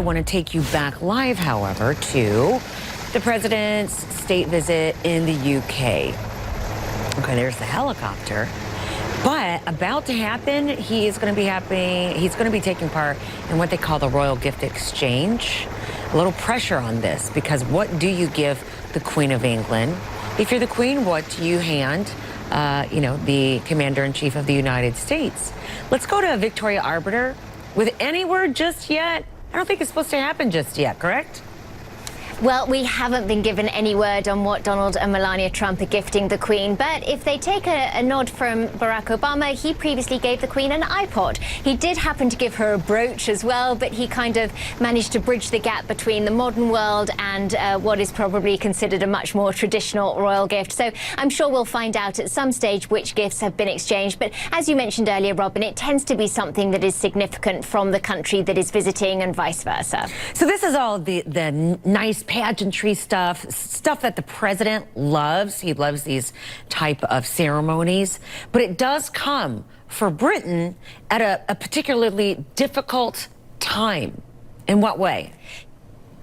want to take you back live, however, to the president's state visit in the UK. Okay, there's the helicopter. But about to happen, he's going to be taking part in what they call the Royal Gift Exchange. A little pressure on this, because what do you give the Queen of England? If you're the Queen, what do you hand, the Commander-in-Chief of the United States? Let's go to Victoria Arbiter with any word just yet. I don't think it's supposed to happen just yet, correct? Well, we haven't been given any word on what Donald and Melania Trump are gifting the Queen, but if they take a nod from Barack Obama, he previously gave the Queen an iPod. He did happen to give her a brooch as well, but he kind of managed to bridge the gap between the modern world and what is probably considered a much more traditional royal gift. So I'm sure we'll find out at some stage which gifts have been exchanged. But as you mentioned earlier, Robin, it tends to be something that is significant from the country that is visiting and vice versa. So this is all the nice pageantry stuff that the president loves. He loves these type of ceremonies, but it does come for Britain at a particularly difficult time. In what way?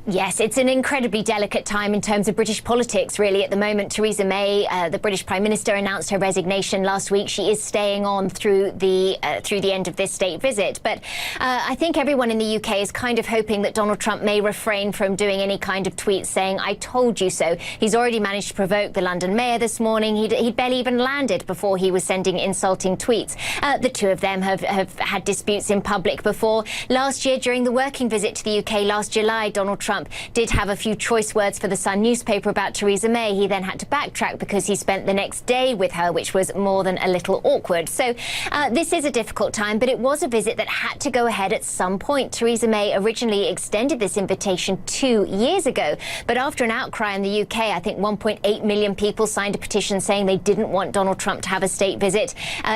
Yes, it's an incredibly delicate time in terms of British politics, really, at the moment. Theresa May, the British Prime Minister, announced her resignation last week. She is staying on through the end of this state visit. But I think everyone in the UK is kind of hoping that Donald Trump may refrain from doing any kind of tweet saying, "I told you so." He's already managed to provoke the London mayor this morning. He'd barely even landed before he was sending insulting tweets. The two of them have had disputes in public before. Last year, during the working visit to the UK last July, Donald Trump did have a few choice words for the Sun newspaper about Theresa May. He then had to backtrack because he spent the next day with her, which was more than a little awkward. So this is a difficult time, but it was a visit that had to go ahead at some point. Theresa May originally extended this invitation 2 years ago, but after an outcry in the UK, I think 1.8 million people signed a petition saying they didn't want Donald Trump to have a state visit.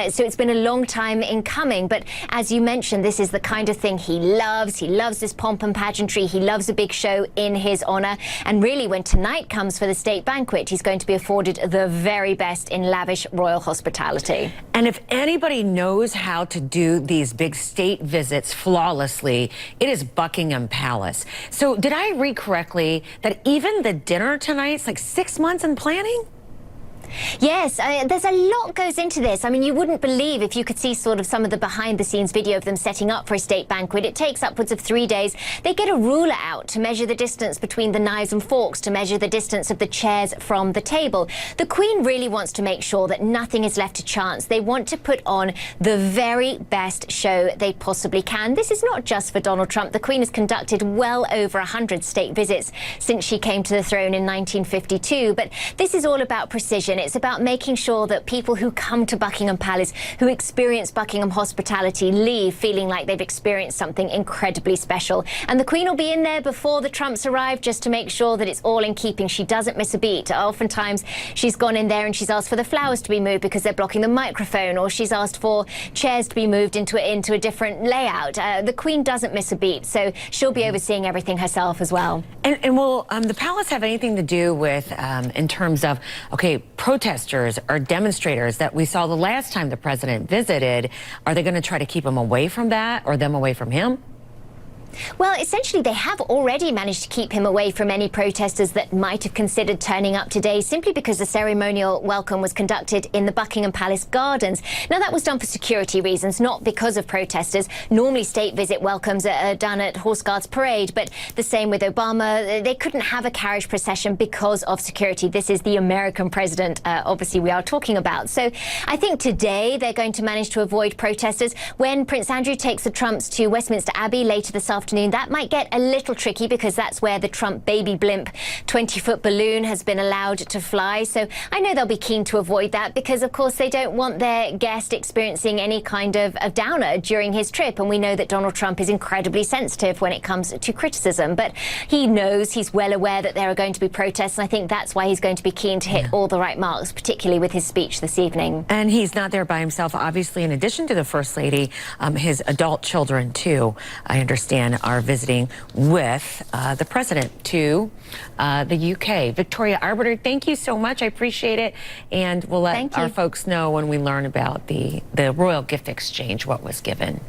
So it's been a long time in coming. But as you mentioned, this is the kind of thing he loves. He loves this pomp and pageantry. He loves a big show in his honour. And really, when tonight comes for the state banquet, he's going to be afforded the very best in lavish royal hospitality. And if anybody knows how to do these big state visits flawlessly, it is Buckingham Palace. So did I read correctly that even the dinner tonight's like 6 months in planning? Yes, there's a lot goes into this. I mean, you wouldn't believe if you could see sort of some of the behind-the-scenes video of them setting up for a state banquet. It takes upwards of 3 days. They get a ruler out to measure the distance between the knives and forks, to measure the distance of the chairs from the table. The Queen really wants to make sure that nothing is left to chance. They want to put on the very best show they possibly can. This is not just for Donald Trump. The Queen has conducted well over 100 state visits since she came to the throne in 1952. But this is all about precision. It's about making sure that people who come to Buckingham Palace, who experience Buckingham hospitality, leave feeling like they've experienced something incredibly special. And the Queen will be in there before the Trumps arrive just to make sure that it's all in keeping. She doesn't miss a beat. Oftentimes, she's gone in there and she's asked for the flowers to be moved because they're blocking the microphone, or she's asked for chairs to be moved into a different layout. The Queen doesn't miss a beat, so she'll be overseeing everything herself as well. And will the palace have anything to do with, in terms of, okay, protesters or demonstrators that we saw the last time the president visited? Are they going to try to keep him away from that, or them away from him? Well, essentially, they have already managed to keep him away from any protesters that might have considered turning up today, simply because the ceremonial welcome was conducted in the Buckingham Palace gardens. Now, that was done for security reasons, not because of protesters. Normally, state visit welcomes are done at Horse Guards Parade, but the same with Obama. They couldn't have a carriage procession because of security. This is the American president, obviously, we are talking about. So I think today they're going to manage to avoid protesters. When Prince Andrew takes the Trumps to Westminster Abbey later this afternoon, that might get a little tricky because that's where the Trump baby blimp 20-foot balloon has been allowed to fly. So I know they'll be keen to avoid that because, of course, they don't want their guest experiencing any kind of downer during his trip. And we know that Donald Trump is incredibly sensitive when it comes to criticism. But he knows, he's well aware that there are going to be protests. And I think that's why he's going to be keen to hit all the right marks, particularly with his speech this evening. And he's not there by himself, obviously. In addition to the First Lady, his adult children, too, I understand, are visiting with the president to the UK. Victoria Arbiter, thank you so much. I appreciate it. And we'll let our folks know when we learn about the Royal Gift Exchange, what was given.